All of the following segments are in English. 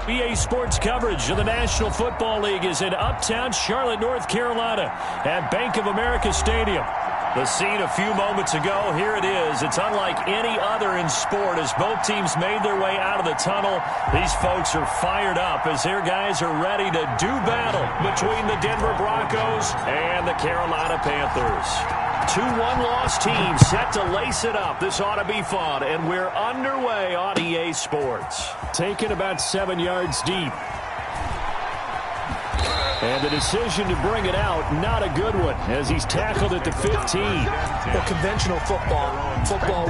EA Sports coverage of the National Football League is in uptown Charlotte, North Carolina at Bank of America Stadium. The scene a few moments ago, here it is. It's unlike any other in sport as both teams made their way out of the tunnel. These folks are fired up as their guys are ready to do battle between the Denver Broncos and the Carolina Panthers. Two one-loss teams set to lace it up. This ought to be fun, and we're underway on EA Sports. Taken about 7 yards deep. And the decision to bring it out, not a good one, as he's tackled at the 15. Well, conventional football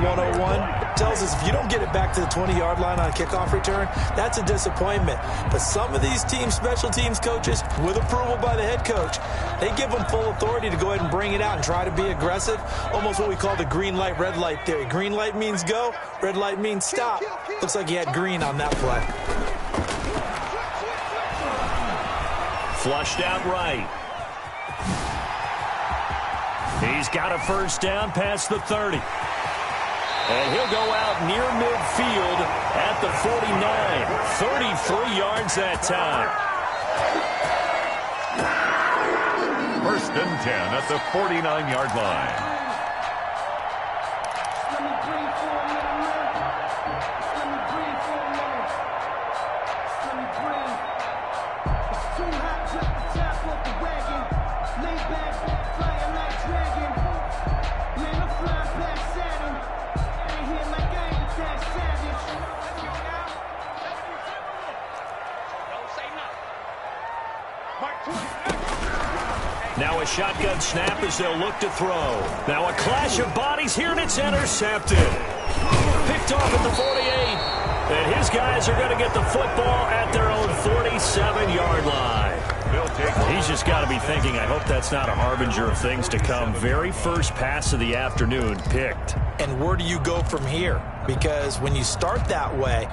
101, tells us if you don't get it back to the 20-yard line on a kickoff return, that's a disappointment. But some of these special teams coaches, with approval by the head coach, they give them full authority to go ahead and bring it out and try to be aggressive, almost what we call the green light, red light theory. Green light means go, red light means stop. Looks like he had green on that play. Flushed out right. He's got a first down past the 30. And he'll go out near midfield at the 49. 33 yards that time. First and 10 at the 49-yard line. Now a shotgun snap as they'll look to throw. Now a clash of bodies here, and it's intercepted. Picked off at the 48. And his guys are going to get the football at their own 47-yard line. He's just got to be thinking, I hope that's not a harbinger of things to come. Very first pass of the afternoon picked. And where do you go from here? Because when you start that way,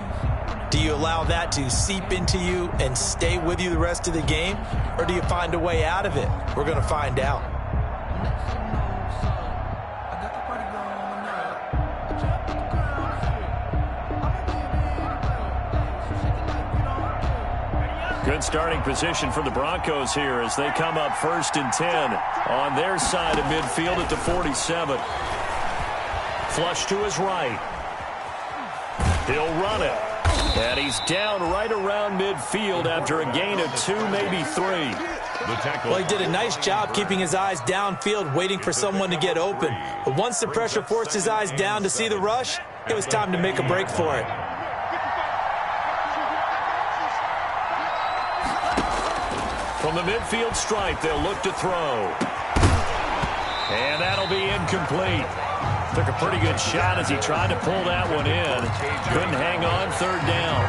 do you allow that to seep into you and stay with you the rest of the game? Or do you find a way out of it? We're going to find out. Good starting position for the Broncos here as they come up first and 10 on their side of midfield at the 47. Flush to his right. He'll run it. And he's down right around midfield after a gain of 2, maybe 3. Well, he did a nice job keeping his eyes downfield, waiting for someone to get open. But once the pressure forced his eyes down to see the rush, it was time to make a break for it. From the midfield stripe, they'll look to throw. And that'll be incomplete. Took a pretty good shot as he tried to pull that one in. Couldn't hang on, third down.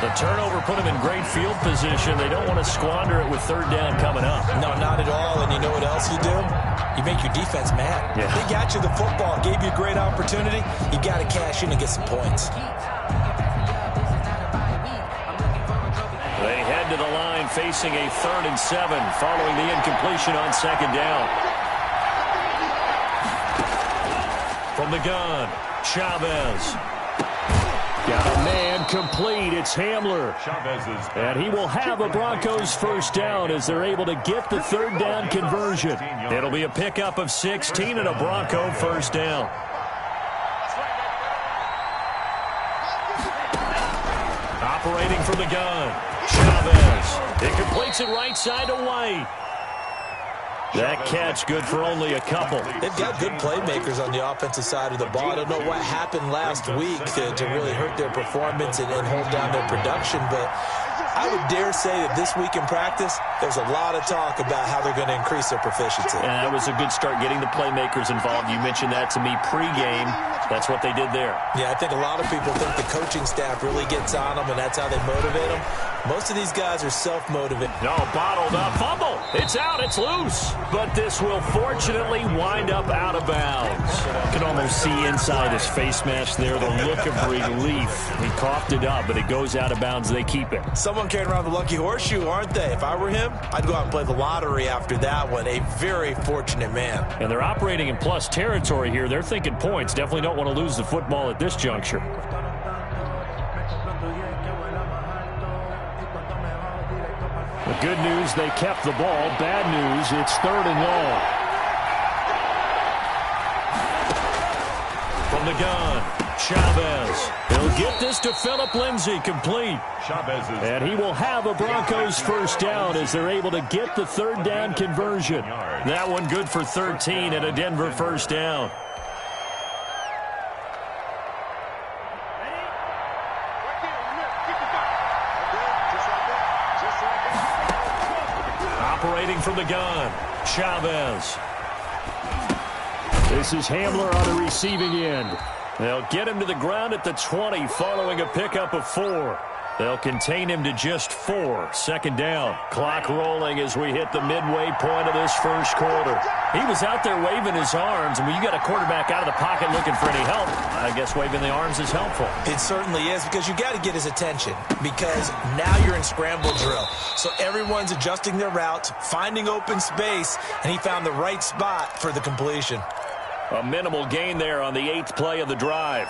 The turnover put him in great field position. They don't want to squander it with third down coming up. No, not at all. And you know what else you do? You make your defense mad. Yeah. They got you the football, gave you a great opportunity. You got to cash in and get some points. They head to the line facing a 3rd and 7 following the incompletion on second down. From the gun, Chavez. Got a man complete. It's Hamler. And he will have a Broncos first down as they're able to get the third down conversion. It'll be a pickup of 16 and a Bronco first down. Operating from the gun, Chavez. It completes it right side to White. That catch good for only a couple. They've got good playmakers on the offensive side of the ball. I don't know what happened last week to really hurt their performance and hold down their production, but I would dare say that this week in practice, there's a lot of talk about how they're going to increase their proficiency. And that was a good start getting the playmakers involved. You mentioned that to me pregame. That's what they did there. Yeah, I think a lot of people think the coaching staff really gets on them, and that's how they motivate them. Most of these guys are self-motivated. No, bottled up. Fumble. It's out. It's loose. But this will fortunately wind up out of bounds. You can almost see inside his face mask there the look of relief. He coughed it up, but it goes out of bounds. They keep it. Someone carrying around the lucky horseshoe, aren't they? If I were him, I'd go out and play the lottery after that one. A very fortunate man. And they're operating in plus territory here. They're thinking points. Definitely don't want to lose the football at this juncture. Good news, they kept the ball. Bad news, it's 3rd and long. From the gun, Chavez. He'll get this to Phillip Lindsay, complete. And he will have a Broncos first down as they're able to get the 3rd down conversion. That one good for 13 and a Denver first down. Operating from the gun, Chavez. This is Hamler on the receiving end. They'll get him to the ground at the 20 following a pickup of 4. They'll contain him to just 4. 2nd down. Clock rolling as we hit the midway point of this first quarter. He was out there waving his arms, and when you got a quarterback out of the pocket looking for any help, I guess waving the arms is helpful. It certainly is, because you got to get his attention, because now you're in scramble drill. So everyone's adjusting their routes, finding open space, and he found the right spot for the completion. A minimal gain there on the 8th play of the drive.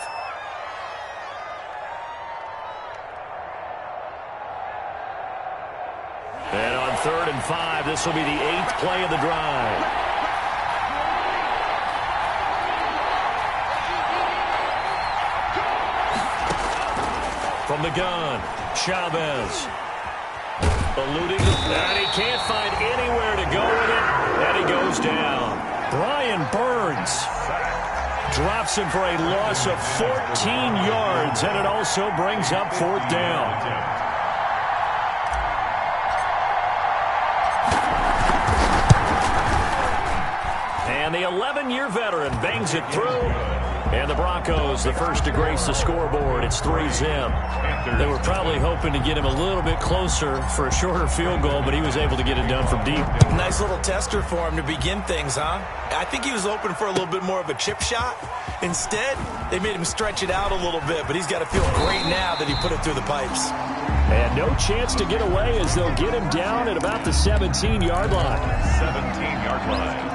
And on 3rd and 5, this will be the 8th play of the drive. From the gun, Chavez. Eluding, and he can't find anywhere to go with it, and he goes down. Brian Burns drops him for a loss of 14 yards, and it also brings up 4th down. And the 11-year veteran bangs it through. And the Broncos, the first to grace the scoreboard. It's 3-zip. They were probably hoping to get him a little bit closer for a shorter field goal, but he was able to get it done from deep. Nice little tester for him to begin things, huh? I think he was hoping for a little bit more of a chip shot. Instead, they made him stretch it out a little bit, but he's got to feel great now that he put it through the pipes. And no chance to get away as they'll get him down at about the 17-yard line. 17-yard line.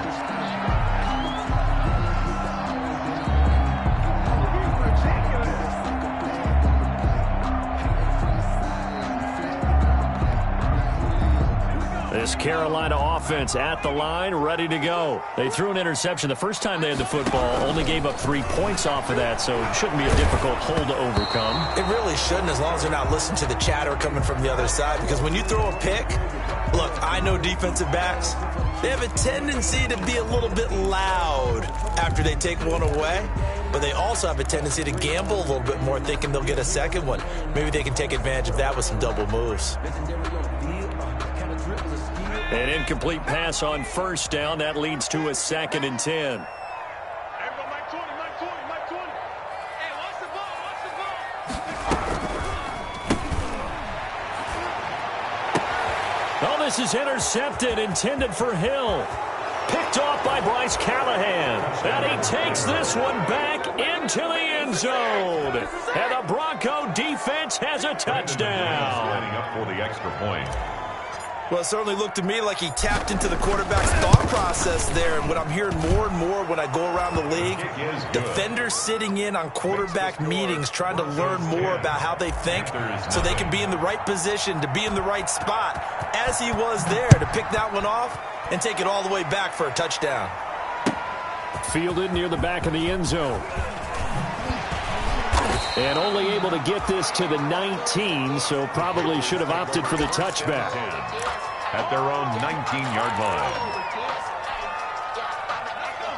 This Carolina offense at the line, ready to go. They threw an interception the first time they had the football, only gave up 3 points off of that, so it shouldn't be a difficult hole to overcome. It really shouldn't, as long as they're not listening to the chatter coming from the other side, because when you throw a pick, look, I know defensive backs, they have a tendency to be a little bit loud after they take one away, but they also have a tendency to gamble a little bit more, thinking they'll get a second one. Maybe they can take advantage of that with some double moves. An incomplete pass on 1st down. That leads to a 2nd and 10. Oh, this is intercepted, intended for Hill. Picked off by Bryce Callahan. And he takes this one back into the end zone. And the Bronco defense has a touchdown. Lining up for the extra point. Well, it certainly looked to me like he tapped into the quarterback's thought process there. And what I'm hearing more and more when I go around the league, defenders sitting in on quarterback meetings trying to learn more about how they think so they can be in the right position to be in the right spot, as he was there to pick that one off and take it all the way back for a touchdown. Fielded near the back of the end zone. And only able to get this to the 19, so probably should have opted for the touchback. At their own 19-yard line.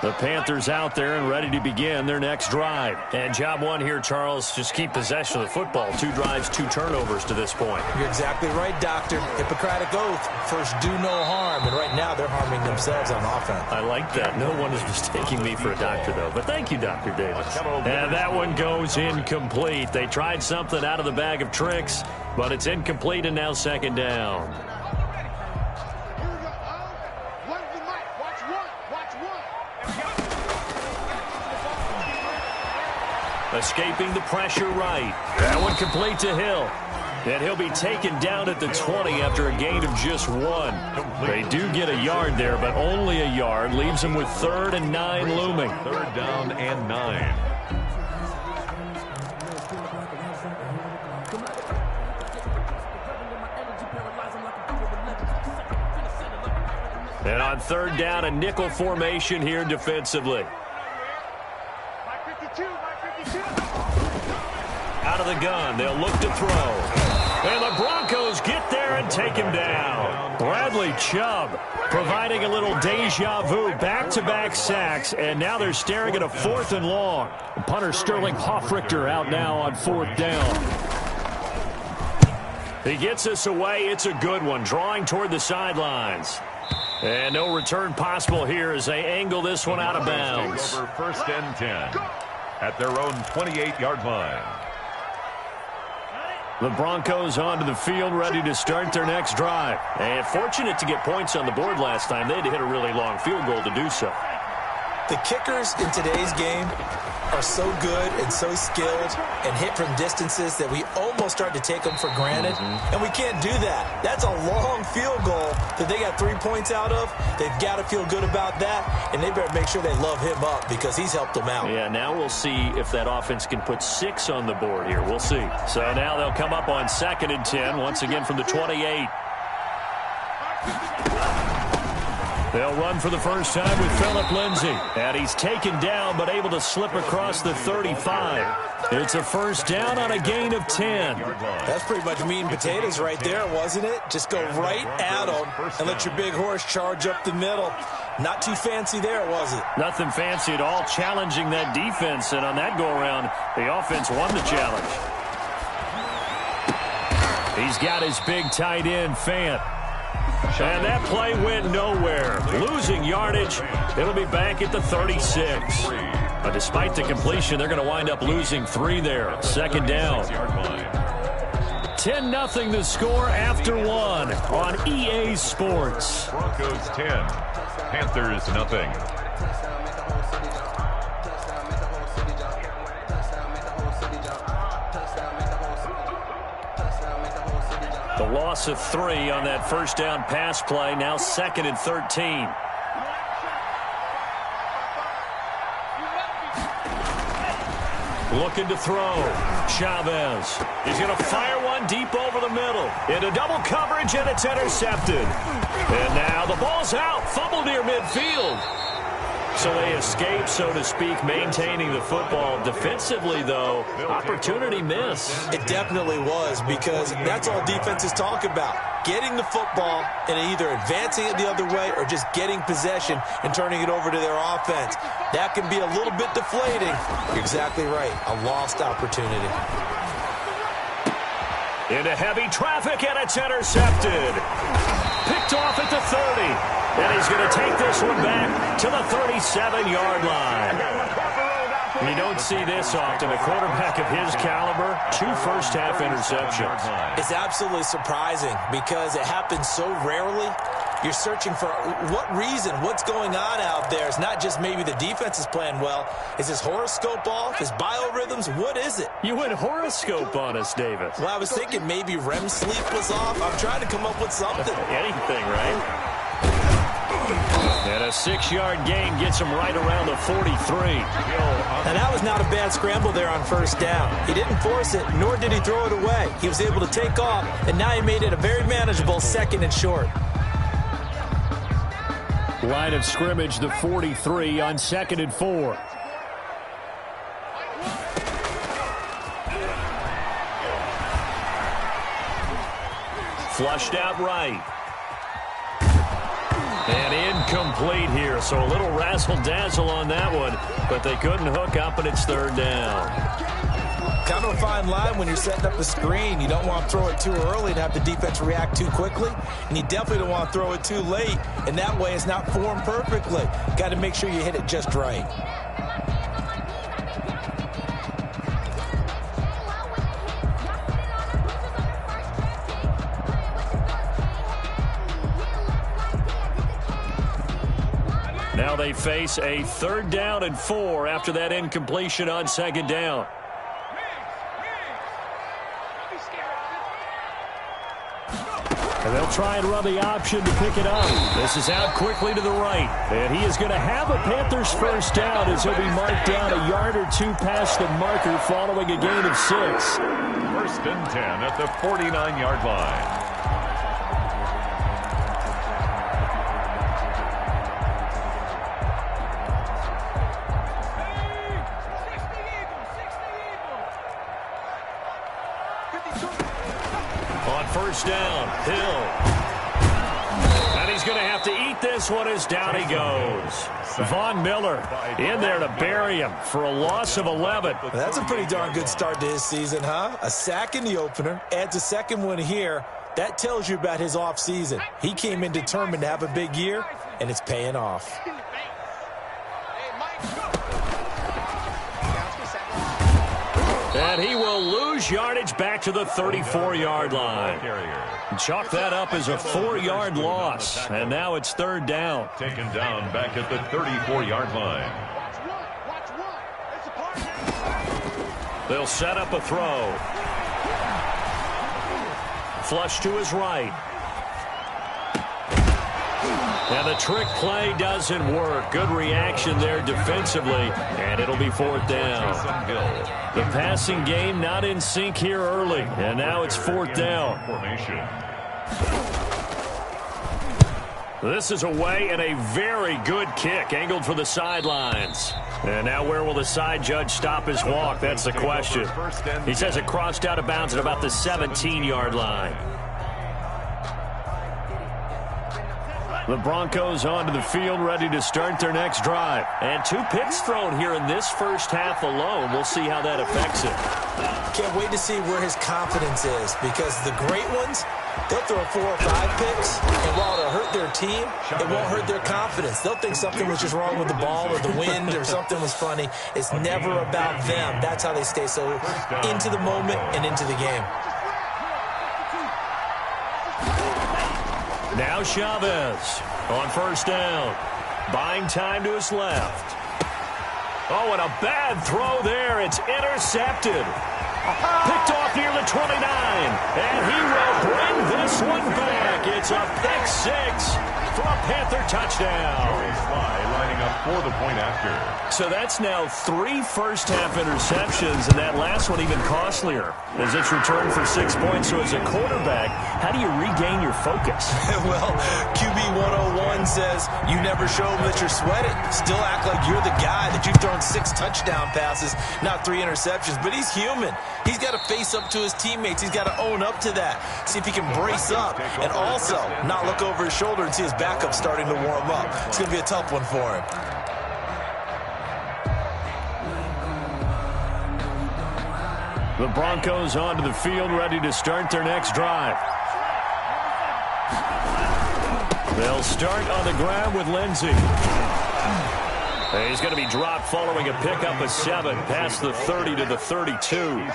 The Panthers out there and ready to begin their next drive. And job one here, Charles, just keep possession of the football. 2 drives, 2 turnovers to this point. You're exactly right, Doctor. Hippocratic oath. First, do no harm. And right now, they're harming themselves on offense. I like that. No one is mistaking me for a doctor, though. But thank you, Dr. Davis. And that one goes incomplete. They tried something out of the bag of tricks, but it's incomplete and now 2nd down. Escaping the pressure right. That one complete to Hill. And he'll be taken down at the 20 after a gain of just 1. They do get a yard there, but only a yard. Leaves him with 3rd and 9 looming. 3rd down and 9. And on third down, a nickel formation here defensively. Out of the gun, they'll look to throw. And the Broncos get there and take him down. Bradley Chubb providing a little deja vu, back-to-back sacks, and now they're staring at a 4th and long. Punter Sterling Hoffrichter out now on 4th down. He gets us away. It's a good one, drawing toward the sidelines. And no return possible here as they angle this one out of bounds. Over 1st and 10 at their own 28-yard line. The Broncos onto the field, ready to start their next drive. And fortunate to get points on the board last time. They had to hit a really long field goal to do so. The kickers in today's game are so good and so skilled and hit from distances that we almost start to take them for granted. And we can't do that. That's a long field goal that they got 3 points out of. They've got to feel good about that, and they better make sure they love him up because he's helped them out. Yeah, now we'll see if that offense can put 6 on the board here. We'll see. So now they'll come up on 2nd and 10, once again from the 28. They'll run for the first time with Phillip Lindsay. And he's taken down but able to slip across the 35. It's a first down on a gain of 10. That's pretty much meat and potatoes right there, wasn't it? Just go right at them and let your big horse charge up the middle. Not too fancy there, was it? Nothing fancy at all, challenging that defense. And on that go-around, the offense won the challenge. He's got his big tight end, Fant. And that play went nowhere. Losing yardage. It'll be back at the 36. But despite the completion, they're going to wind up losing 3 there. 2nd down. 10-0 the score after 1 on EA Sports. Broncos 10, Panthers nothing. The loss of 3 on that first down pass play. Now 2nd and 13. Looking to throw. Chavez. He's going to fire one deep over the middle. Into double coverage, and it's intercepted. And now the ball's out. Fumble near midfield. So they escape, so to speak, maintaining the football. Defensively, though, opportunity miss. It definitely was, because that's all defenses talk about. Getting the football and either advancing it the other way or just getting possession and turning it over to their offense. That can be a little bit deflating. You're exactly right. A lost opportunity. Into heavy traffic, and it's intercepted. Picked off at the 30. And he's going to take this one back to the 37-yard line. You don't see this often. A quarterback of his caliber, 2 first-half interceptions. It's absolutely surprising because it happens so rarely. You're searching for what reason, what's going on out there. It's not just maybe the defense is playing well. Is his horoscope off? His biorhythms? What is it? You went horoscope on us, Davis. Well, I was thinking maybe REM sleep was off. I'm trying to come up with something. Anything, right? And a 6-yard gain gets him right around the 43. And that was not a bad scramble there on first down. He didn't force it, nor did he throw it away. He was able to take off, and now he made it a very manageable 2nd and short. Line of scrimmage, the 43 on 2nd and 4. Flushed out right. And incomplete here, so a little razzle-dazzle on that one, but they couldn't hook up, and it's 3rd down. Kind of a fine line when you're setting up a screen. You don't want to throw it too early to have the defense react too quickly, and you definitely don't want to throw it too late, and that way it's not formed perfectly. Got to make sure you hit it just right. Now they face a 3rd down and 4 after that incompletion on 2nd down. And they'll try and run the option to pick it up. This is out quickly to the right. And he is going to have a Panthers first down as he'll be marked down a yard or 2 past the marker following a gain of 6. 1st and 10 at the 49-yard line. On first down, Hill. And he's going to have to eat this one as down he goes. Von Miller in there to bury him for a loss of 11. That's a pretty darn good start to his season, huh? A sack in the opener, adds a second one here. That tells you about his offseason. He came in determined to have a big year, and it's paying off. And he will lose yardage back to the 34-yard line. Chalk that up as a 4-yard loss. And now it's third down. Taken down back at the 34-yard line. They'll set up a throw. Flush to his right. And the trick play doesn't work. Good reaction there defensively, and it'll be fourth down. The passing game not in sync here early, and now it's fourth down. This is away and a very good kick, angled for the sidelines. And now where will the side judge stop his walk? That's the question. He says it crossed out of bounds at about the 17-yard line. The Broncos onto the field, ready to start their next drive. And 2 picks thrown here in this first half alone. We'll see how that affects it. Can't wait to see where his confidence is, because the great ones, they'll throw 4 or 5 picks, and while it'll hurt their team, it won't hurt their confidence. They'll think something was just wrong with the ball or the wind or something was funny. It's never about them. That's how they stay so into the moment and into the game. Now Chavez on first down. Buying time to his left. Oh, and a bad throw there. It's intercepted. Picked off near the 29. And he will bring this one back. It's a pick 6 for a Panther touchdown. Lining up for the point after. So that's now 3 first-half interceptions, and that last one even costlier as it's returned for 6 points. So as a quarterback, how do you regain your focus? Well, QB 101 says you never show them that you're sweating. Still act like you're the guy, that you've thrown 6 touchdown passes, not 3 interceptions. But he's human. He's got to face up to his teammates. He's got to own up to that. See if he can brace up and also not look over his shoulder and see his backup starting to warm up. It's going to be a tough one for him. The Broncos onto the field, ready to start their next drive. They'll start on the ground with Lindsey. He's going to be dropped following a pickup of 7 past the 30 to the 32.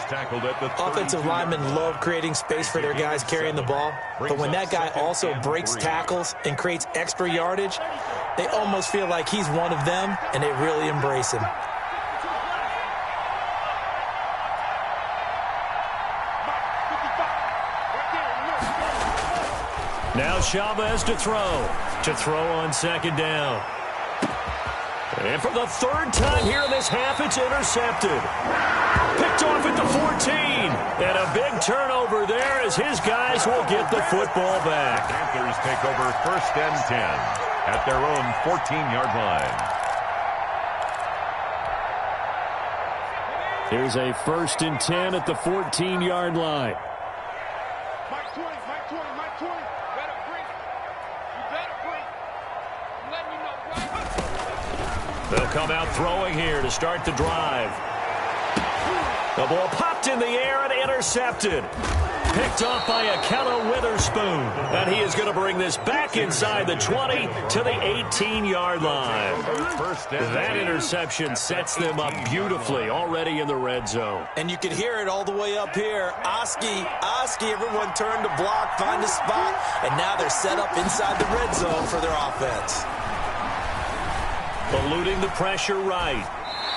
Offensive linemen love creating space for their guys carrying the ball, but when that guy also breaks tackles and creates extra yardage, they almost feel like he's one of them, and they really embrace him. Now Chavez to throw. To throw on second down. And for the 3rd time here in this half, it's intercepted. Picked off at the 14. And a big turnover there as his guys will get the football back. Panthers take over first and 10 at their own 14-yard line. Here's a 1st and 10 at the 14-yard line. They'll come out throwing here to start the drive. The ball popped in the air and intercepted. Picked off by Akella Witherspoon. And he is going to bring this back inside the 20 to the 18-yard line. That interception sets them up beautifully already in the red zone. And you can hear it all the way up here. Oski, everyone turned to block, find a spot, and now they're set up inside the red zone for their offense. Eluding the pressure right.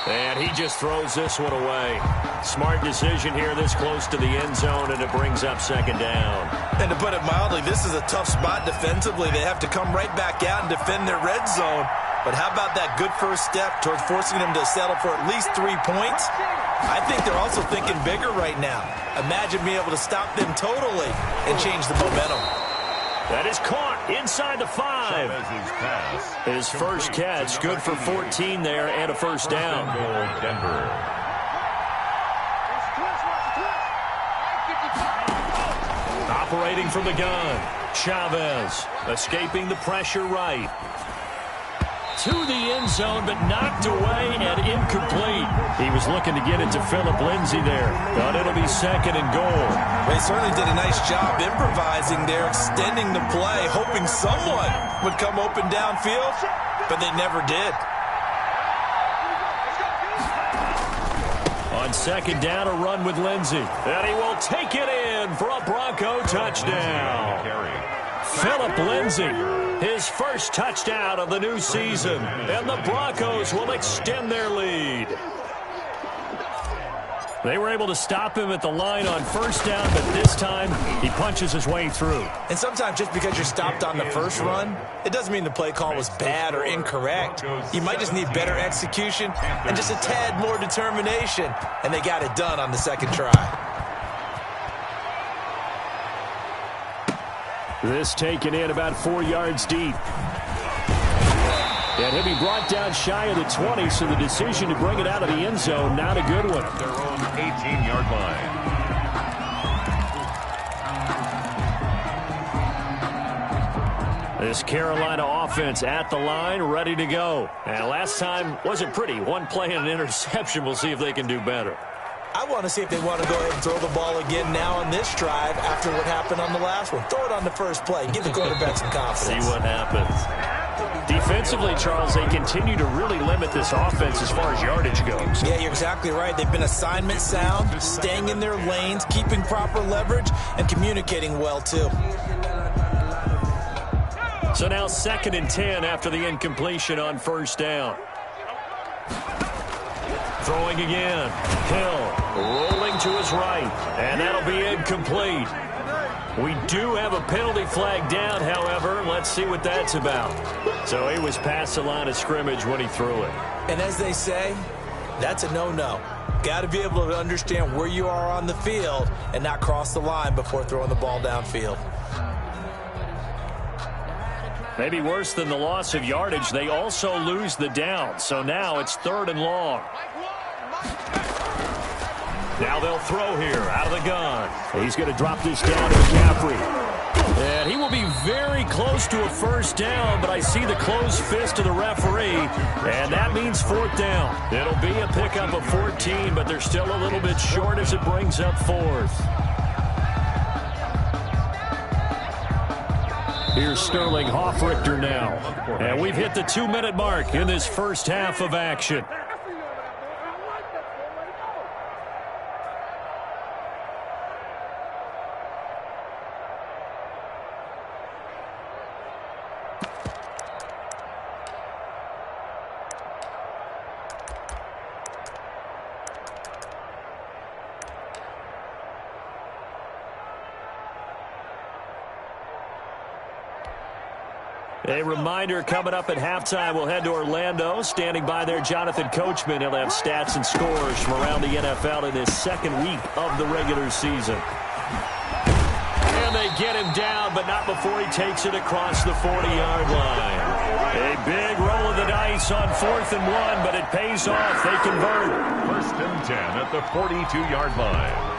And he just throws this one away. Smart decision here this close to the end zone, and it brings up second down. And to put it mildly, this is a tough spot defensively. They have to come right back out and defend their red zone. But how about that good first step towards forcing them to settle for at least 3 points? I think they're also thinking bigger right now. Imagine being able to stop them totally and change the momentum. That is caught inside the 5. His first catch, good for 14 there and a first down. Denver. Operating from the gun, Chavez escaping the pressure right. To the end zone, but knocked away and incomplete. He was looking to get it to Phillip Lindsay there, but it'll be 2nd and goal. They certainly did a nice job improvising there, extending the play, hoping someone would come open downfield, but they never did. On 2nd down, a run with Lindsay. And he will take it in for a Bronco touchdown. Phillip Lindsay, his first touchdown of the new season. And the Broncos will extend their lead. They were able to stop him at the line on 1st down, but this time he punches his way through. And sometimes just because you're stopped on the first run, it doesn't mean the play call was bad or incorrect. You might just need better execution and just a tad more determination. And they got it done on the 2nd try. This taken in about 4 yards deep. And he'll be brought down shy of the 20, so the decision to bring it out of the end zone, not a good one. Their own 18-yard line. This Carolina offense at the line, ready to go. And last time wasn't pretty. One play and an interception. We'll see if they can do better. I want to see if they want to go ahead and throw the ball again now on this drive after what happened on the last one. Throw it on the first play. Give the quarterback some confidence. See what happens. Defensively, Charles, they continue to really limit this offense as far as yardage goes. Yeah, you're exactly right. They've been assignment sound, staying in their lanes, keeping proper leverage, and communicating well, too. So now 2nd and 10 after the incompletion on 1st down. Throwing again. Hill rolling to his right, and that'll be incomplete. We do have a penalty flag down, however. Let's see what that's about. So he was past the line of scrimmage when he threw it. And as they say, that's a no-no. Got to be able to understand where you are on the field and not cross the line before throwing the ball downfield. Maybe worse than the loss of yardage, they also lose the down. So now it's 3rd and long. Now they'll throw here out of the gun. He's going to drop this down to McCaffrey. And he will be very close to a 1st down, but I see the closed fist of the referee, and that means 4th down. It'll be a pickup of 14, but they're still a little bit short as it brings up 4th. Here's Sterling Hoffrichter now. And we've hit the 2-minute mark in this first half of action. A reminder, coming up at halftime, we'll head to Orlando. Standing by there, Jonathan Coachman. He'll have stats and scores from around the NFL in this 2nd week of the regular season. And they get him down, but not before he takes it across the 40-yard line. A big roll of the dice on 4th and 1, but it pays off. They convert. 1st and 10 at the 42-yard line.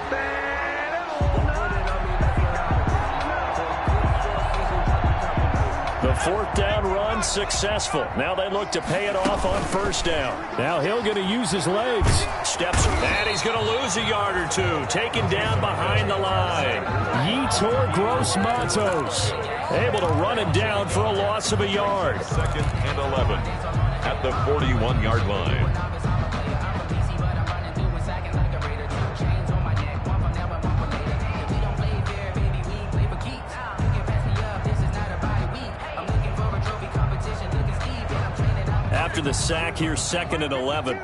The 4th down run successful. Now they look to pay it off on 1st down. Now Hill going to use his legs. Steps, and he's going to lose a yard or two. Taken down behind the line. Yetur Gross-Matos able to run it down for a loss of a yard. 2nd and 11 at the 41-yard line. After the sack, here's 2nd and 11.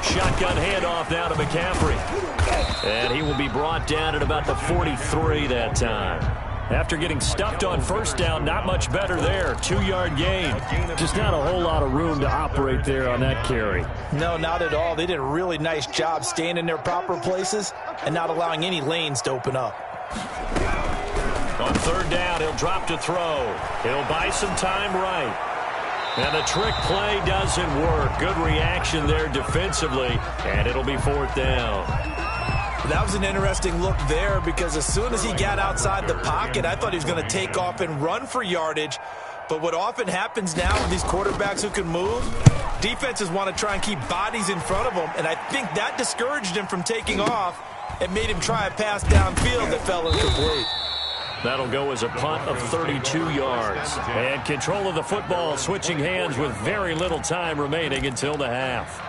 Shotgun handoff now to McCaffrey. And he will be brought down at about the 43 that time. After getting stuffed on 1st down, not much better there. 2-yard gain. Just not a whole lot of room to operate there on that carry. No, not at all. They did a really nice job staying in their proper places and not allowing any lanes to open up. On 3rd down, he'll drop to throw. He'll buy some time right. And the trick play doesn't work. Good reaction there defensively, and it'll be 4th down. That was an interesting look there because as soon as he got outside the pocket, I thought he was going to take off and run for yardage. But what often happens now with these quarterbacks who can move, defenses want to try and keep bodies in front of them, and I think that discouraged him from taking off and made him try a pass downfield that fell incomplete. That'll go as a punt of 32 yards. And control of the football switching hands with very little time remaining until the half.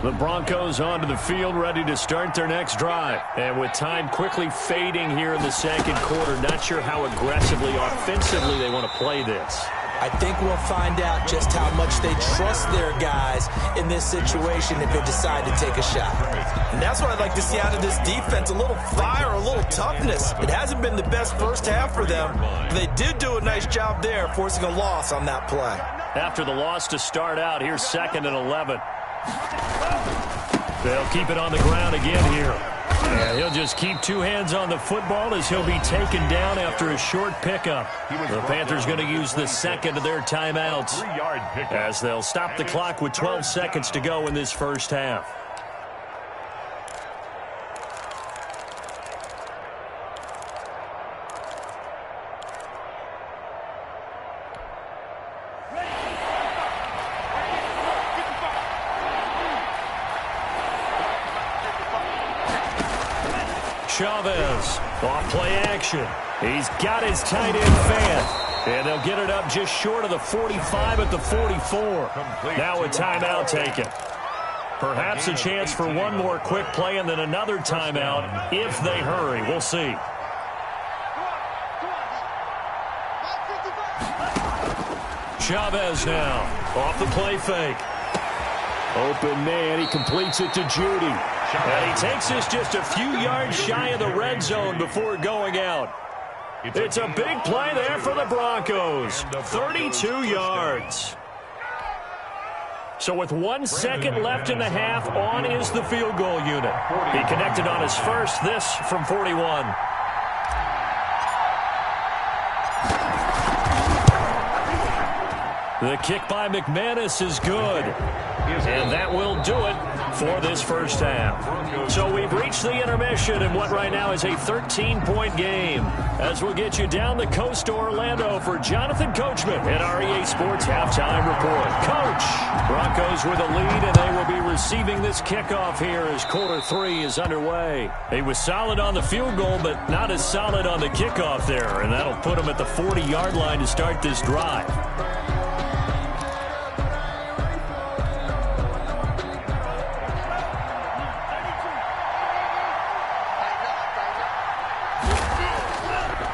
The Broncos onto the field, ready to start their next drive. And with time quickly fading here in the second quarter, not sure how aggressively, offensively they want to play this. I think we'll find out just how much they trust their guys in this situation if they decide to take a shot. And that's what I'd like to see out of this defense, a little fire, a little toughness. It hasn't been the best first half for them, but they did do a nice job there, forcing a loss on that play. After the loss to start out, here's 2nd and 11. They'll keep it on the ground again here. And he'll just keep 2 hands on the football as he'll be taken down after a short pickup. The Panthers going to use the second of their timeouts as they'll stop the clock with 12 seconds to go in this first half. Chavez, off play action. He's got his tight end fan. And they'll get it up just short of the 45 at the 44. Now a timeout taken. Perhaps a chance for one more quick play and then another timeout if they hurry. We'll see. Chavez now, off the play fake. Open man, he completes it to Judy. And he takes this just a few yards shy of the red zone before going out. It's a big play there for the Broncos. 32 yards. So with 1 second left in the half, on is the field goal unit. He connected on his first, this from 41. The kick by McManus is good. And that will do it for this first half. So we've reached the intermission in what right now is a 13-point game. As we'll get you down the coast to Orlando for Jonathan Coachman at our EA Sports Halftime Report. Coach, Broncos with a lead, and they will be receiving this kickoff here as quarter 3 is underway. He was solid on the field goal, but not as solid on the kickoff there, and that'll put him at the 40-yard line to start this drive.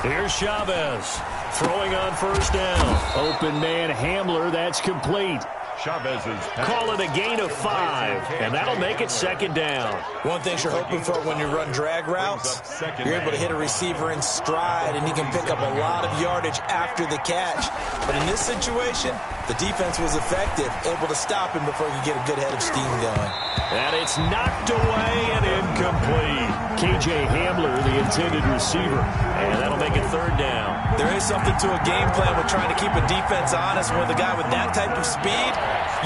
Here's Chavez throwing on first down. Open man Hamler, that's complete. Call it a gain of 5, and that'll make it 2nd down. One thing you're hoping for when you run drag routes, you're able to hit a receiver in stride, and he can pick up a lot of yardage after the catch. But in this situation, the defense was effective, able to stop him before he could get a good head of steam going. And it's knocked away and incomplete. KJ Hamler, the intended receiver, and that'll make it 3rd down. There is something to a game plan with trying to keep a defense honest. With a guy with that type of speed,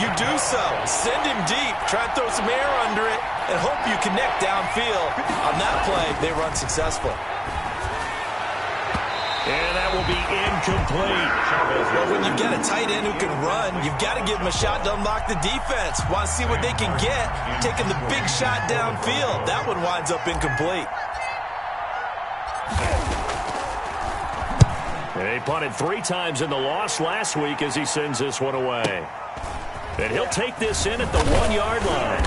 you do so. Send him deep, try and throw some air under it, and hope you connect downfield. On that play, they run successful. And that will be incomplete. Well, when you get a tight end who can run, you've got to give him a shot to unlock the defense. Want to see what they can get, taking the big shot downfield. That one winds up incomplete. He punted 3 times in the loss last week as he sends this one away. And he'll take this in at the 1-yard line.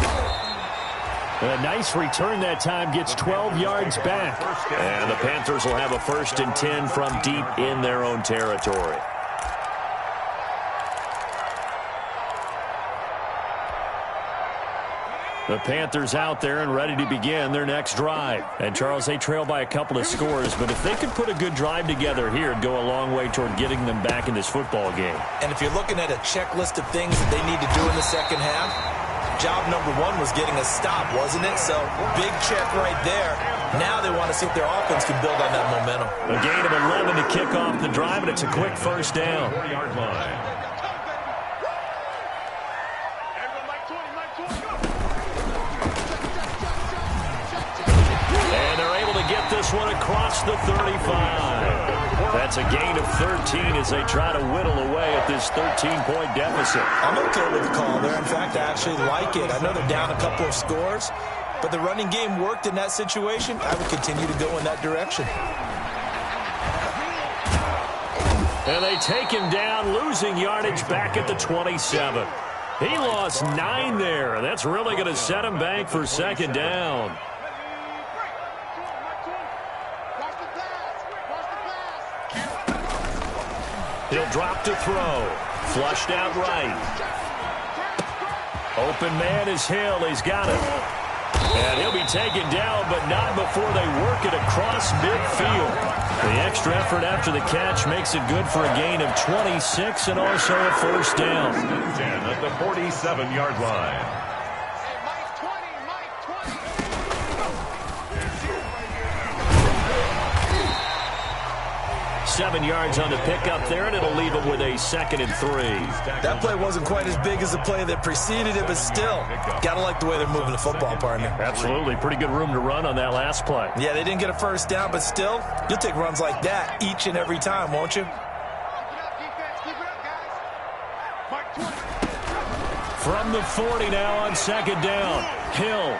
A nice return that time, gets 12 yards back. And the Panthers will have a 1st and 10 from deep in their own territory. The Panthers out there and ready to begin their next drive. And, Charles, they trail by a couple of scores, but if they could put a good drive together here, it'd go a long way toward getting them back in this football game. And if you're looking at a checklist of things that they need to do in the second half, Job number one was getting a stop, wasn't it? So big check right there. Now they want to see if their offense can build on that momentum. A gain of 11 to kick off the drive, and it's a quick first down. 4-yard line. And they're able to get this one across the 35. That's a gain of 13 as they try to whittle away at this 13-point deficit. I'm okay with the call there. In fact, I actually like it. I know they're down a couple of scores, but the running game worked in that situation. I would continue to go in that direction. And they take him down, losing yardage back at the 27. He lost 9 there. That's really going to set him back for second down. He'll drop to throw. Flushed out right. Open man is Hill. He's got it. And he'll be taken down, but not before they work it across midfield. The extra effort after the catch makes it good for a gain of 26 and also a first down. 10 at the 47-yard line. 7 yards on the pickup there, and it'll leave him with a 2nd and 3. That play wasn't quite as big as the play that preceded it, but still, got to like the way they're moving the football, partner. Absolutely. Pretty good room to run on that last play. Yeah, they didn't get a first down, but still, you'll take runs like that each and every time, won't you? From the 40 now on 2nd down. Hill.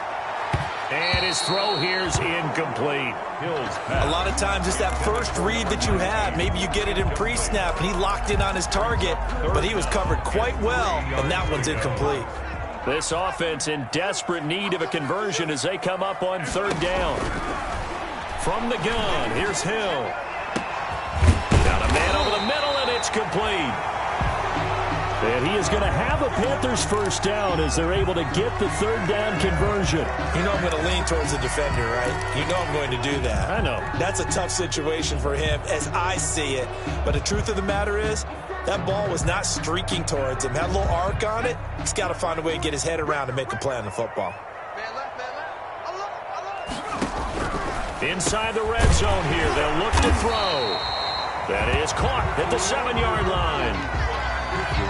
And his throw here's incomplete. A lot of times it's that first read that you had. Maybe you get it in pre-snap, and he locked in on his target, but he was covered quite well, and that one's incomplete. This offense in desperate need of a conversion as they come up on 3rd down. From the gun, here's Hill. Got a man over the middle, and it's complete. And he is going to have a Panthers first down as they're able to get the 3rd down conversion. You know I'm going to lean towards the defender, right? You know I'm going to do that. I know. That's a tough situation for him as I see it. But the truth of the matter is, that ball was not streaking towards him. Had a little arc on it. He's got to find a way to get his head around and make a play on the football. Inside the red zone here, they'll look to throw. That is caught at the 7-yard line.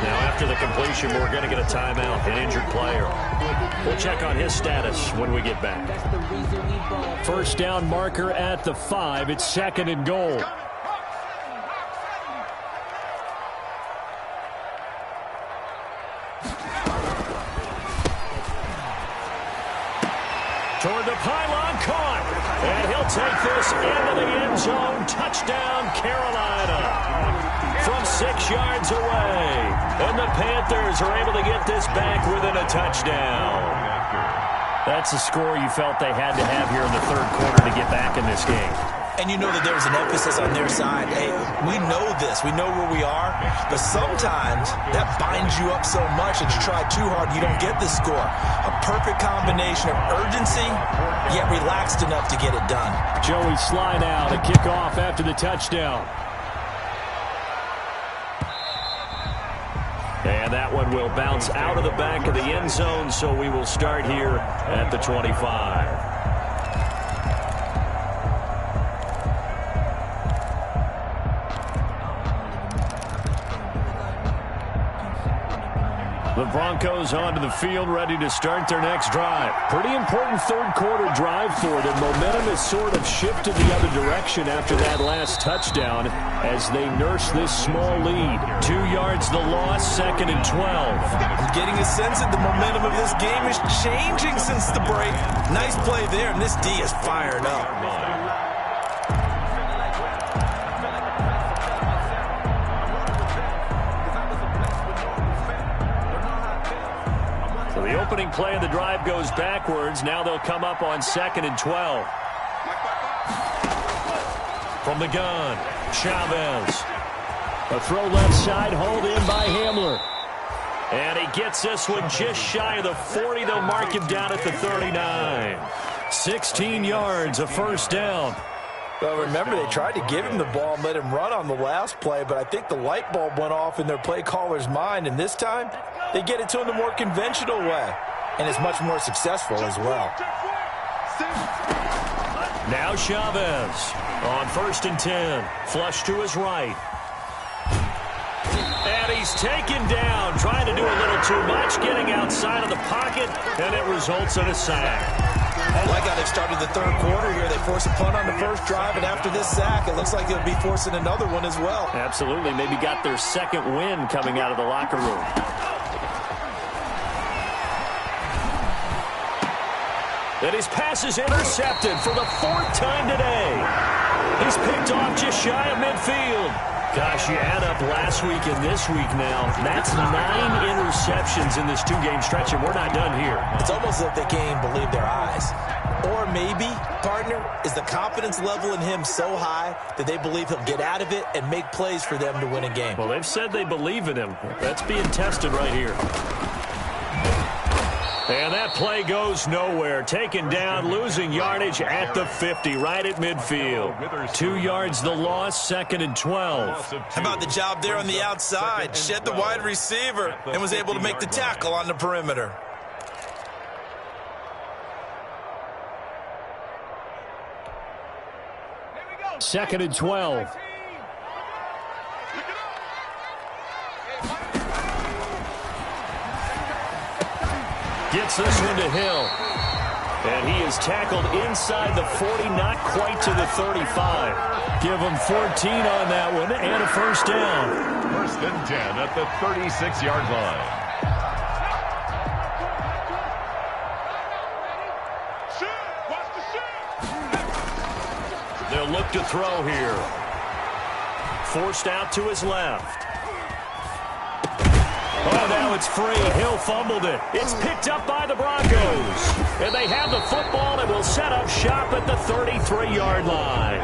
Now, after the completion, we're going to get a timeout, an injured player. We'll check on his status when we get back. First down marker at the 5. It's 2nd and goal. Toward the pylon, caught. And he'll take this into the end zone. Touchdown, Carolina. From 6 yards away. And the Panthers are able to get this back within a touchdown. That's a score you felt they had to have here in the 3rd quarter to get back in this game. And you know that there's an emphasis on their side. Hey, we know this. We know where we are. But sometimes that binds you up so much that you try too hard, you don't get the score. A perfect combination of urgency, yet relaxed enough to get it done. Joey Sly now to kick off after the touchdown. And that one will bounce out of the back of the end zone, so we will start here at the 25. The Broncos onto the field, ready to start their next drive. Pretty important 3rd quarter drive for them. Momentum has sort of shifted the other direction after that last touchdown as they nurse this small lead. 2 yards the loss, 2nd and 12. I'm getting a sense that the momentum of this game is changing since the break. Nice play there, and this D is fired up. The opening play of the drive goes backwards. Now they'll come up on 2nd and 12. From the gun, Chavez. A throw left side, hauled in by Hamler. And he gets this one just shy of the 40. They'll mark him down at the 39. 16 yards, a first down. Well, remember, they tried to give him the ball and let him run on the last play, but I think the light bulb went off in their play caller's mind, and this time, they get it to him the more conventional way. and is much more successful as well. Now Chavez on 1st and 10. Flush to his right. And he's taken down, trying to do a little too much, getting outside of the pocket, and it results in a sack. I like how they've started the third quarter here. They force a punt on the first drive, and after this sack, it looks like they'll be forcing another one as well. Absolutely. Maybe got their second win coming out of the locker room. And his pass is intercepted for the 4th time today. He's picked off just shy of midfield. Gosh, you add up last week and this week now. That's 9 interceptions in this two-game stretch, and we're not done here. It's almost like they can't even believe their eyes. Or maybe, partner, is the confidence level in him so high that they believe he'll get out of it and make plays for them to win a game. Well, they've said they believe in him. That's being tested right here. And that play goes nowhere. Taken down, losing yardage at the 50, right at midfield. 2 yards the loss, 2nd and 12. How about the job there on the outside? Shed the wide receiver and was able to make the tackle on the perimeter. Second and 12. Gets this one to Hill. And he is tackled inside the 40, not quite to the 35. Give him 14 on that one and a first down. 1st and 10 at the 36-yard line. They'll look to throw here. Forced out to his left. Oh, now it's free. Hill fumbled it. It's picked up by the Broncos. And they have the football and will set up shop at the 33-yard line.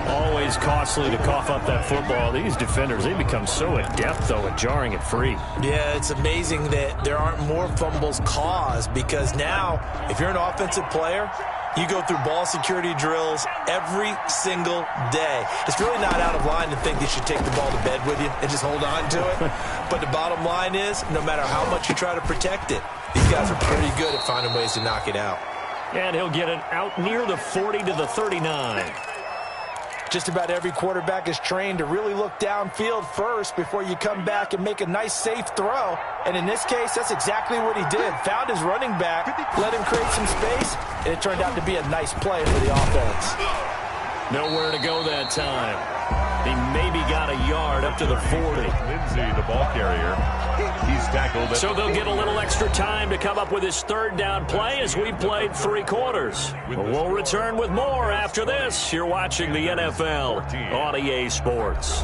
Always costly to cough up that football. These defenders, they become so adept, though, at jarring it free. Yeah, it's amazing that there aren't more fumbles caused because now, if you're an offensive player, you go through ball security drills every single day. It's really not out of line to think you should take the ball to bed with you and just hold on to it. But the bottom line is, no matter how much you try to protect it, these guys are pretty good at finding ways to knock it out. And he'll get it out near the 40 to the 39. Just about every quarterback is trained to really look downfield first before you come back and make a nice, safe throw. And in this case, that's exactly what he did. Found his running back, let him create some space, and it turned out to be a nice play for the offense. Nowhere to go that time. He maybe got a yard up to the 40. Lindsay, the ball carrier. He's tackled. So they'll get a little extra time to come up with his 3rd down play as we played 3 quarters. We'll return with more after this. You're watching the NFL on EA Sports.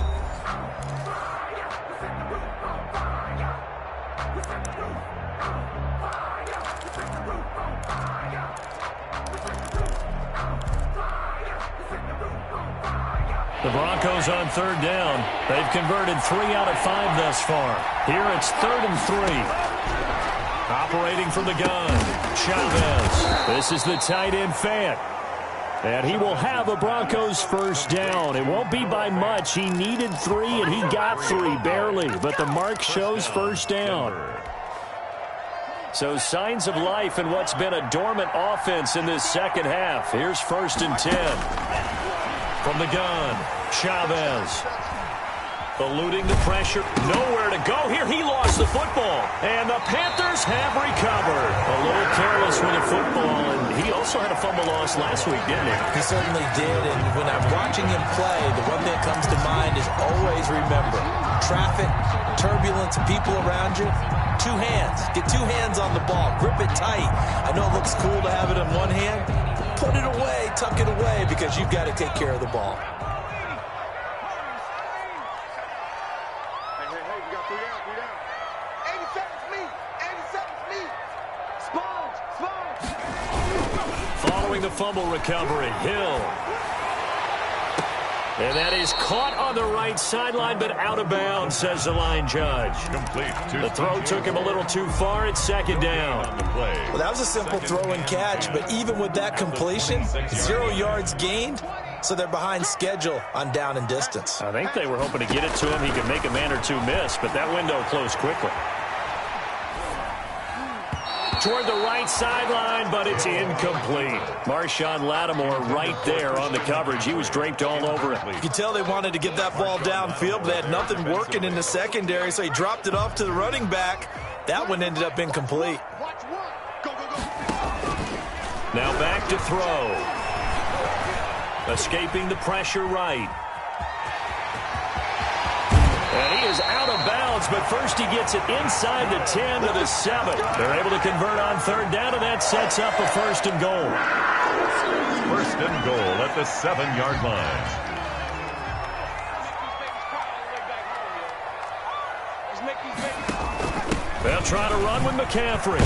The Broncos on 3rd down. They've converted 3 out of 5 thus far. Here it's 3rd and 3. Operating from the gun, Chavez. This is the tight end Fant. And he will have a Broncos first down. It won't be by much. He needed 3, and he got 3, barely. But the mark shows first down. So signs of life in what's been a dormant offense in this second half. Here's 1st and 10. From the gun, Chavez. Eluding the pressure. Nowhere to go here. He lost the football. And the Panthers have recovered. A little careless with the football. And he also had a fumble loss last week, didn't he? He certainly did. And when I'm watching him play, the one thing that comes to mind is always remember, traffic, turbulence, people around you, 2 hands. Get 2 hands on the ball. Grip it tight. I know it looks cool to have it in one hand. Put it away, tuck it away, because you've got to take care of the ball. Following the fumble recovery, Hill. And that is caught on the right sideline, but out of bounds, says the line judge. Complete. The throw took him a little too far. It's 2nd down. Well, that was a simple throw and catch, but even with that completion, 0 yards gained, so they're behind schedule on down and distance. I think they were hoping to get it to him. He could make a man or 2 miss, but that window closed quickly. toward the right sideline, but it's incomplete. Marshawn Lattimore right there on the coverage. He was draped all over it. You could tell they wanted to get that ball downfield, but they had nothing working in the secondary, so he dropped it off to the running back. That one ended up incomplete. Now back to throw. Escaping the pressure right. And he is out of bounds, but first he gets it inside the 10 to the 7. They're able to convert on third down, and that sets up a 1st and goal. 1st and goal at the 7-yard line. They'll try to run with McCaffrey.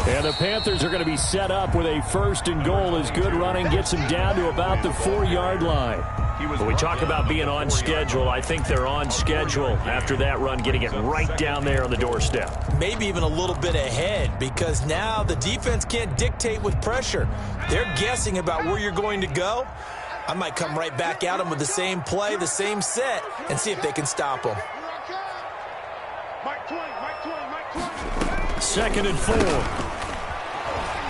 And the Panthers are going to be set up with a 1st and goal as good running gets them down to about the 4-yard line. When we talk about being on schedule, I think they're on schedule after that run, getting it right down there on the doorstep. Maybe even a little bit ahead, because now the defense can't dictate with pressure. They're guessing about where you're going to go. I might come right back at them with the same play, the same set, and see if they can stop them. 2nd and 4.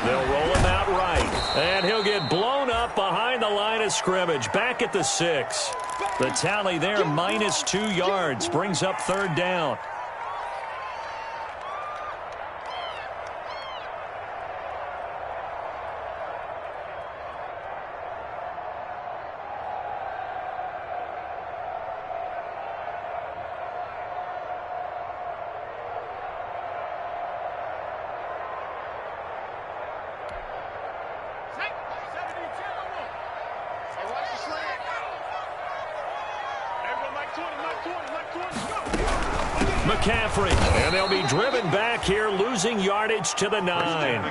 They'll roll him out right. And he'll get blown up behind the line of scrimmage. Back at the 6. The tally there, minus 2 yards. Brings up 3rd down. McCaffrey, and they'll be driven back here, losing yardage to the 9.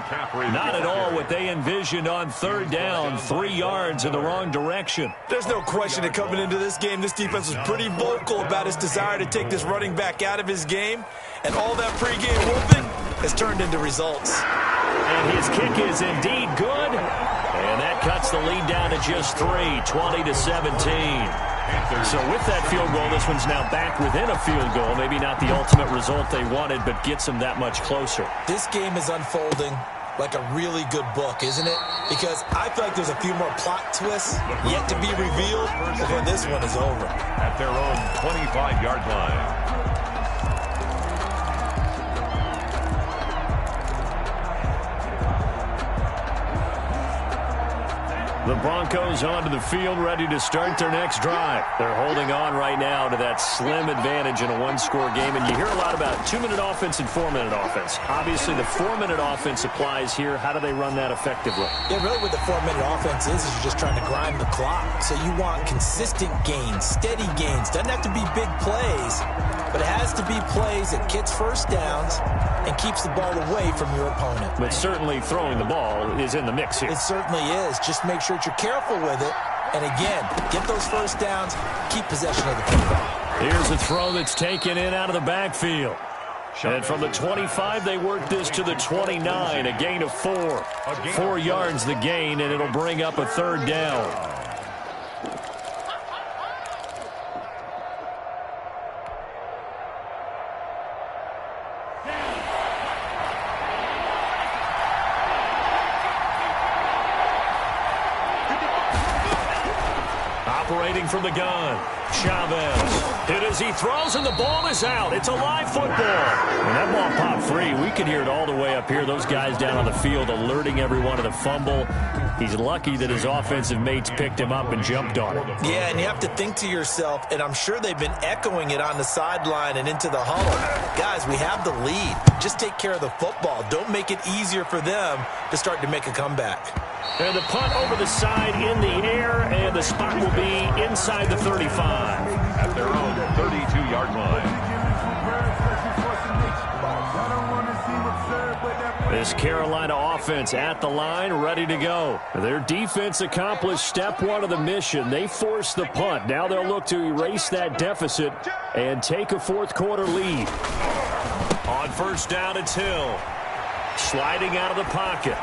Not at all what they envisioned on 3rd down, 3 yards in the wrong direction. There's no question that coming into this game, this defense was pretty vocal about its desire to take this running back out of his game, and all that pregame whooping has turned into results. And his kick is indeed good, and that cuts the lead down to just 3, 20-17. So with that field goal, this one's now back within a field goal. Maybe not the ultimate result they wanted, but gets them that much closer. This game is unfolding like a really good book, isn't it? Because I feel like there's a few more plot twists yet to be revealed before this one is over. At their own 25-yard line. The Broncos onto the field, ready to start their next drive. They're holding on right now to that slim advantage in a one-score game. And you hear a lot about 2-minute offense and 4-minute offense. Obviously, the 4-minute offense applies here. How do they run that effectively? Yeah, really what the 4-minute offense is you're just trying to grind the clock. So you want consistent gains, steady gains. Doesn't have to be big plays, but it has to be plays that gets first downs and keeps the ball away from your opponent. But certainly throwing the ball is in the mix here. It certainly is. Just make sure that you're careful with it. And again, get those first downs, keep possession of the football. Here's a throw that's taken in out of the backfield. And from the 25, they work this to the 29, a gain of 4. 4 yards the gain, and it'll bring up a 3rd down. Operating from the gun, Chavez. Hit as he throws, and the ball is out. It's a live football. When that ball popped free, we could hear it all the way up here. Those guys down on the field alerting everyone of the fumble. He's lucky that his offensive mates picked him up and jumped on him. Yeah, and you have to think to yourself, and I'm sure they've been echoing it on the sideline and into the huddle. Guys, we have the lead. Just take care of the football. Don't make it easier for them to start to make a comeback. And the punt over the side in the air, and the spot will be inside the 35. At their own 32-yard line. This Carolina offense at the line, ready to go. Their defense accomplished step 1 of the mission. They forced the punt. Now they'll look to erase that deficit and take a fourth-quarter lead. On first down, it's Hill. Sliding out of the pocket.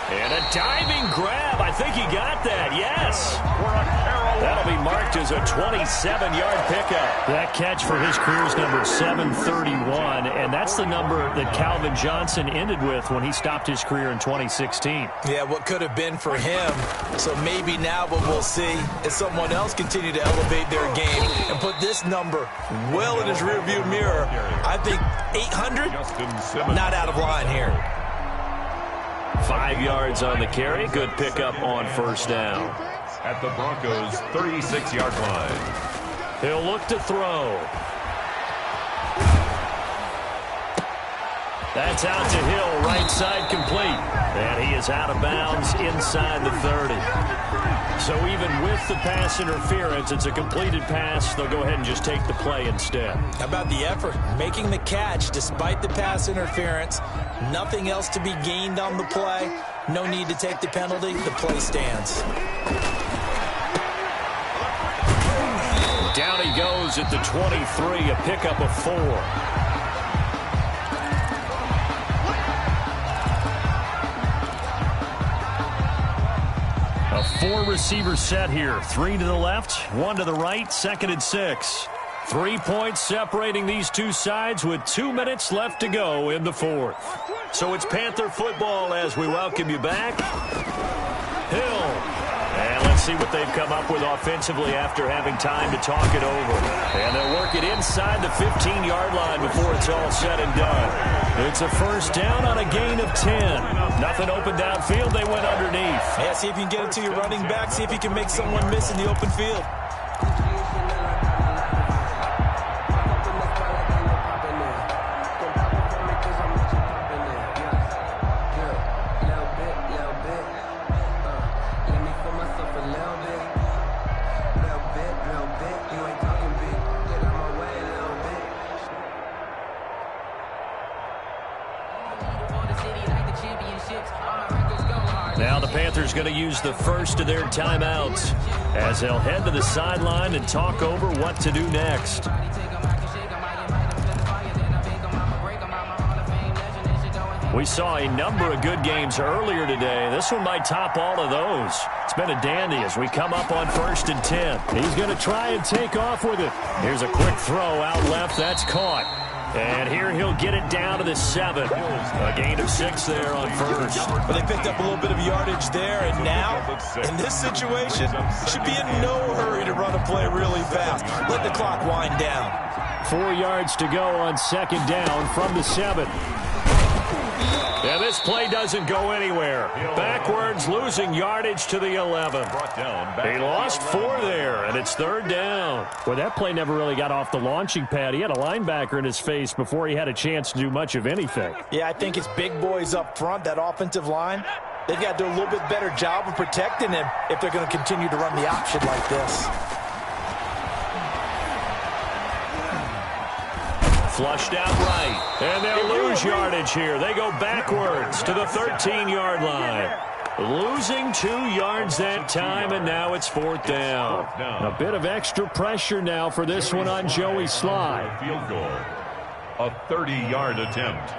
And a diving grab. I think he got that. Yes. That'll be marked as a 27-yard pickup. That catch for his career's number 731, And that's the number that Calvin Johnson ended with when he stopped his career in 2016. Yeah, what could have been for him. So maybe now what we'll see is someone else continue to elevate their game and put this number well in his rearview mirror. I think 800, not out of line here. 5 yards on the carry. Good pickup on first down. At the Broncos' 36-yard line. He'll look to throw. That's out to Hill, right side complete. And he is out of bounds inside the 30. So even with the pass interference, it's a completed pass. They'll go ahead and just take the play instead. How about the effort? Making the catch despite the pass interference. Nothing else to be gained on the play. No need to take the penalty. The play stands. Down he goes at the 23, a pickup of 4. A 4-receiver set here. 3 to the left, 1 to the right, 2nd and 6. 3 points separating these two sides with 2 minutes left to go in the 4th. So it's Panther football as we welcome you back. Hill. And let's see what they've come up with offensively after having time to talk it over. And they'll work it inside the 15-yard line before it's all said and done. It's a first down on a gain of 10. Nothing open downfield. They went underneath. Yeah, see if you can get it to your running back. See if you can make someone miss in the open field. Now the Panthers going to use the first of their timeouts as they'll head to the sideline and talk over what to do next. We saw a number of good games earlier today. This one might top all of those. It's been a dandy as we come up on 1st and 10. He's going to try and take off with it. Here's a quick throw out left. That's caught. And here he'll get it down to the 7. A gain of 6 there on first. But they picked up a little bit of yardage there, and now, in this situation, should be in no hurry to run a play really fast. Let the clock wind down. 4 yards to go on 2nd down from the 7. Yeah, this play doesn't go anywhere. Backwards, losing yardage to the 11. He lost 4 there, and it's 3rd down. Well, that play never really got off the launching pad. He had a linebacker in his face before he had a chance to do much of anything. Yeah, I think it's big boys up front, that offensive line. They've got to do a little bit better job of protecting him if they're going to continue to run the option like this. Flushed out right, and they'll lose yardage here. They go backwards to the 13-yard line. Losing 2 yards that time, and now it's 4th down. A bit of extra pressure now for this one on Joey Sly. Field goal. A 30-yard attempt.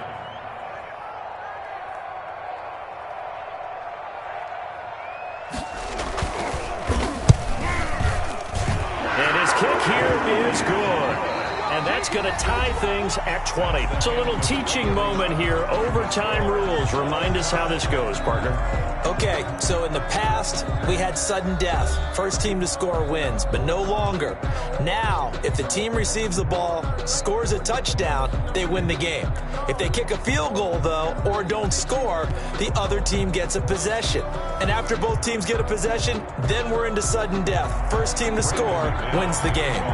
And his kick here is good. And that's going to tie things at 20. It's a little teaching moment here. Overtime rules. Remind us how this goes, partner. Okay, so in the past, we had sudden death. First team to score wins, but no longer. Now, if the team receives the ball, scores a touchdown, they win the game. If they kick a field goal, though, or don't score, the other team gets a possession. And after both teams get a possession, then we're into sudden death. First team to score wins the game.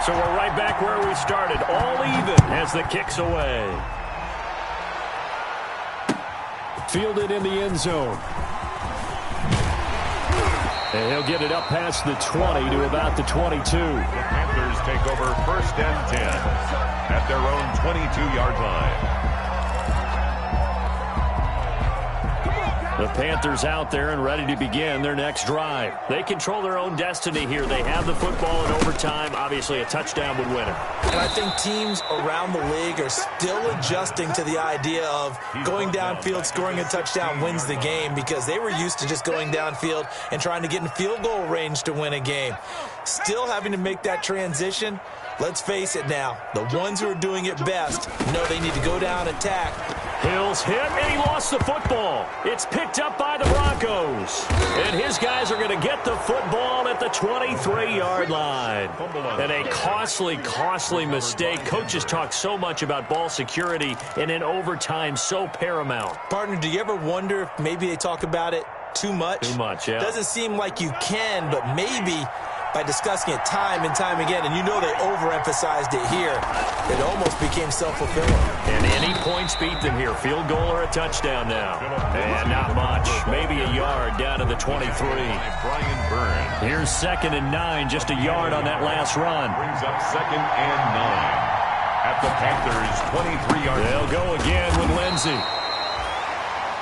So we're right back where we started, all even as the kick's away. Fielded in the end zone. And he'll get it up past the 20 to about the 22. The Panthers take over 1st and 10 at their own 22-yard line. The Panthers out there and ready to begin their next drive. They control their own destiny here. They have the football in overtime. Obviously, a touchdown would win it. And I think teams around the league are still adjusting to the idea of going downfield, scoring a touchdown wins the game, because they were used to just going downfield and trying to get in field goal range to win a game. Still having to make that transition. Let's face it now, the ones who are doing it best know they need to go down, attack. Hill's hit, and he lost the football. It's picked up by the Broncos. And his guys are going to get the football at the 23-yard line. And a costly, costly mistake. Coaches talk so much about ball security, and in overtime, so paramount. Partner, do you ever wonder if maybe they talk about it too much? Too much, yeah. Doesn't seem like you can, but maybe by discussing it time and time again, and you know they overemphasized it here, it almost became self-fulfilling. And any points beat them here. Field goal or a touchdown now. And not much. Maybe a yard down to the 23. Here's 2nd and 9, just a yard on that last run. Brings up 2nd and 9 at the Panthers' 23-yard line. They'll go again with Lindsey.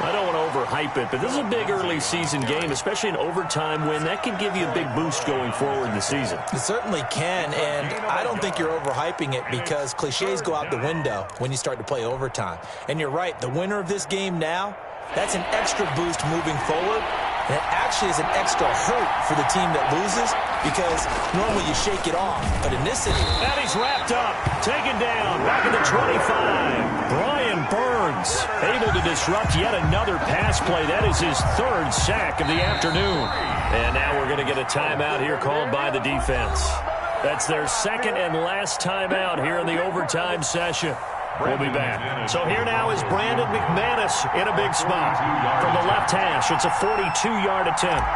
I don't want to overhype it, but this is a big early season game, especially an overtime win. That can give you a big boost going forward in the season. It certainly can, and I don't think you're overhyping it, because cliches go out the window when you start to play overtime. And you're right, the winner of this game now, that's an extra boost moving forward, and it actually is an extra hurt for the team that loses, because normally you shake it off, but in this inning... And he's wrapped up, taken down, back at the 25. Brian Burns able to disrupt yet another pass play. That is his 3rd sack of the afternoon. And now we're going to get a timeout here called by the defense. That's their 2nd and last timeout here in the overtime session. We'll be back. So here now is Brandon McManus in a big spot. From the left hash, it's a 42-yard attempt.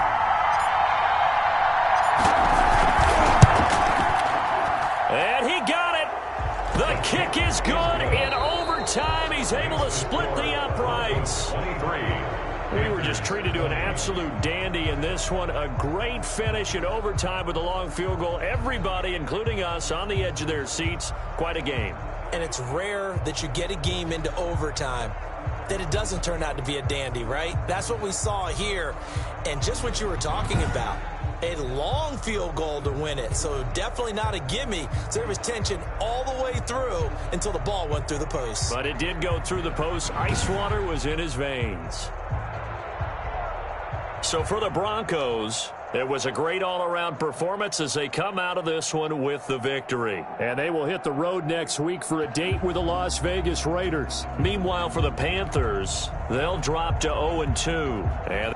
And he got it. The kick is good in overtime. He's able to split the uprights. 23. We were just treated to an absolute dandy in this one. A great finish in overtime with a long field goal. Everybody, including us, on the edge of their seats. Quite a game. And it's rare that you get a game into overtime that it doesn't turn out to be a dandy, right? That's what we saw here. And just what you were talking about, a long field goal to win it. So definitely not a gimme. So there was tension all the way through until the ball went through the post. But it did go through the post. Ice water was in his veins. So for the Broncos, it was a great all-around performance as they come out of this one with the victory. And they will hit the road next week for a date with the Las Vegas Raiders. Meanwhile, for the Panthers, they'll drop to 0-2. And